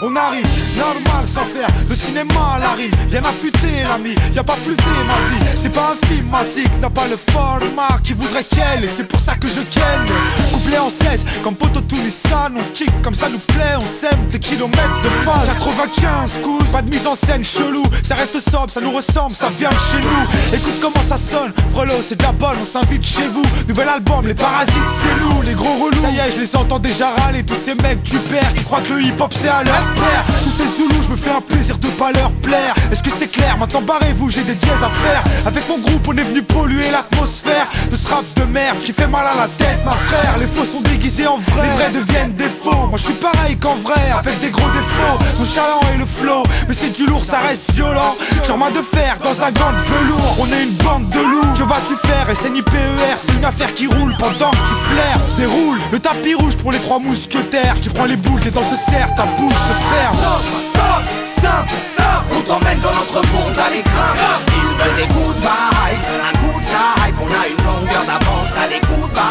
on arrive, normal sans faire le cinéma à la rime. Bien affûté l'ami, y'a pas flûté ma vie. C'est pas un film magique, n'a pas le format qui voudrait qu'elle. Et c'est pour ça que je ken. Couplet en 16, comme Poto Tulisan. On kick comme ça nous plaît, on sème des kilomètres de phase. 95 coups, pas de mise en scène chelou. Ça reste sobre, ça nous ressemble, ça vient de chez nous. Écoute comment ça sonne, Frelot c'est de la bonne, on s'invite chez vous. Nouvel album, les parasites c'est nous, les gros relous. Ça y est, je les entends déjà râler, tous ces mecs du père qui croient que le hip hop c'est à leur père. Tous ces zoulous, je me fais un plaisir de pas leur plaire. Est-ce que c'est clair? Maintenant barrez-vous, j'ai des dièses à faire. Avec mon groupe on est venu polluer l'atmosphère de ce rap de merde qui fait mal à la tête ma frère. Les faux sont déguisés en vrai, les vrais deviennent des faux. Moi je suis pareil qu'en vrai, avec des gros défauts. Mon chaland et le flow, mais c'est du lourd, ça reste violent. Genre main de fer dans un gant de velours. On est une bande de loups, que vas-tu faire? SNIPER, c'est une affaire qui roule pendant que tu flaires. Déroule le tapis rouge pour les trois mousquetaires. Tu prends les boules, t'es dans ce cerf, ta bouche se ferme. On t'emmène dans notre monde à l'écran. Ils veulent des good vibes, un good vibe. On a une longueur d'avance, allez good vibes.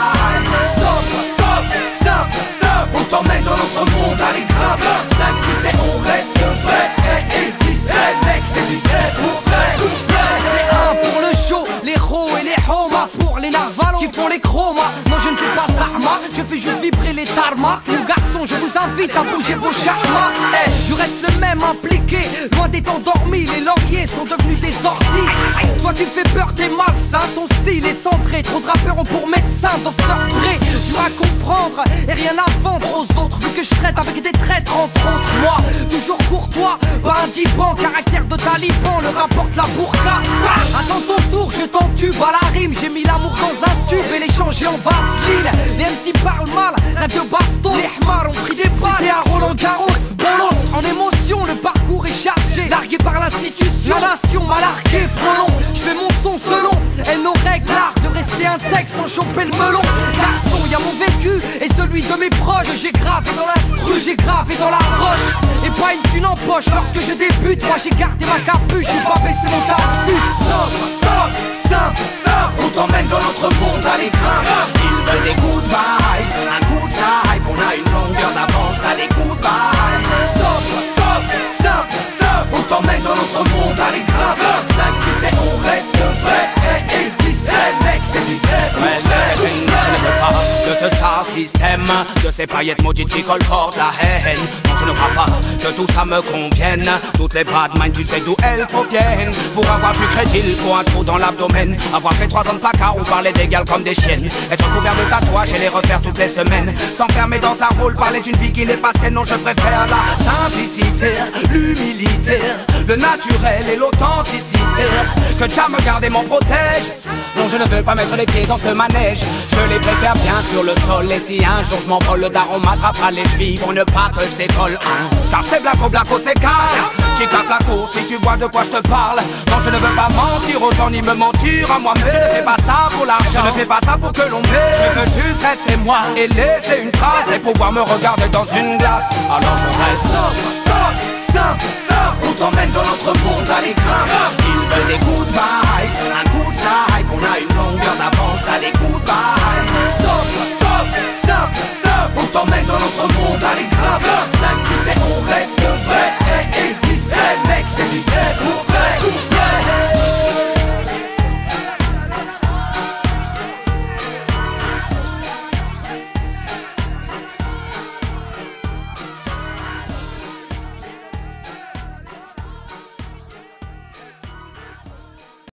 On t'emmène dans notre monde à l'écran. 5 tu sais on reste vrai et distrait. Mec c'est du vrai pour vrai. C'est un pour le show, les ros et les homas. Pour les narvalos qui font les chromas. Non je ne fais pas sarma, je fais juste vibrer les tarmas. Nous garçons je vous invite à bouger vos charmas. Hey, je reste le même impliqué, loin des temps dormis. Les lauriers sont devenus des orties. Toi tu fais peur, t'es malsain, ton style est centré. Trop de rappeurs ont pour médecin Dr Dre. Dur à comprendre et rien à vendre aux autres. Vu que je traite avec des traîtres entre autres. Moi, toujours courtois, pas un divan. Caractère de taliban, le rapporte la burqa. Attends ton tour, je t'entube à la rime. J'ai mis l'amour dans un tube et l'échanger en vaseline. Les MC parlent mal, rêve de baston. Les hmars ont pris des balles. C'était à Roland Garros, bolos. En émotion, le parcours est chargé. Largué par l'institution, la nation m'a largué, frelon. Je fais mon son selon, et nos règles, l'art de rester intègre sans choper le melon. Garçon, y'a mon vécu et celui de mes proches. J'ai gravé dans l'instru, j'ai gravé dans la roche. Et pas une thune en poche lorsque je débute. Moi j'ai gardé ma capuche, j'ai pas baissé mon tarif. On t'emmène dans notre monde à l'écran. Ils veulent des good vibes, un good vibe. On a une longueur d'avance, allez good vibes. On t'emmène dans notre monde à l'écran. 5 tu sais on reste vrai et distrait. Mec c'est du vrai pour vrai. Je ne veux pas de ce star système, de ces paillettes maudites qui colportent la haine. Non je ne crois pas que tout ça me convienne. Toutes les bad minds tu sais d'où elles proviennent. Pour avoir du crédit il faut un trou dans l'abdomen. Avoir fait 3 ans de placard ou parler d'égal comme des chiennes. Être couvert de tatouages et les refaire toutes les semaines. S'enfermer dans un rôle, parler d'une vie qui n'est pas saine. Non je préfère la simplicité, l'humilité, le naturel et l'authenticité. Que Jah me garde et m'en protège. Non je ne veux pas mettre les pieds dans ce manège. Je les préfère bien sur le sol. Et si un jour je m'envole, le daron m'attrapera les chevilles pour ne pas que je décolle. Car c'est blaco c'est calme. Chica flaco si tu vois de quoi je te parle. Non je ne veux pas mentir aux gens ni me mentir à moi-même. Je ne fais pas ça pour l'argent, je ne fais pas ça pour que l'on m'aime. Je veux juste rester moi et laisser une trace. Et pouvoir me regarder dans une glace. Alors je reste On t'emmène dans notre monde à l'écran. Ils veulent des good vibes, un good vibe. On a une longueur d'avance, allez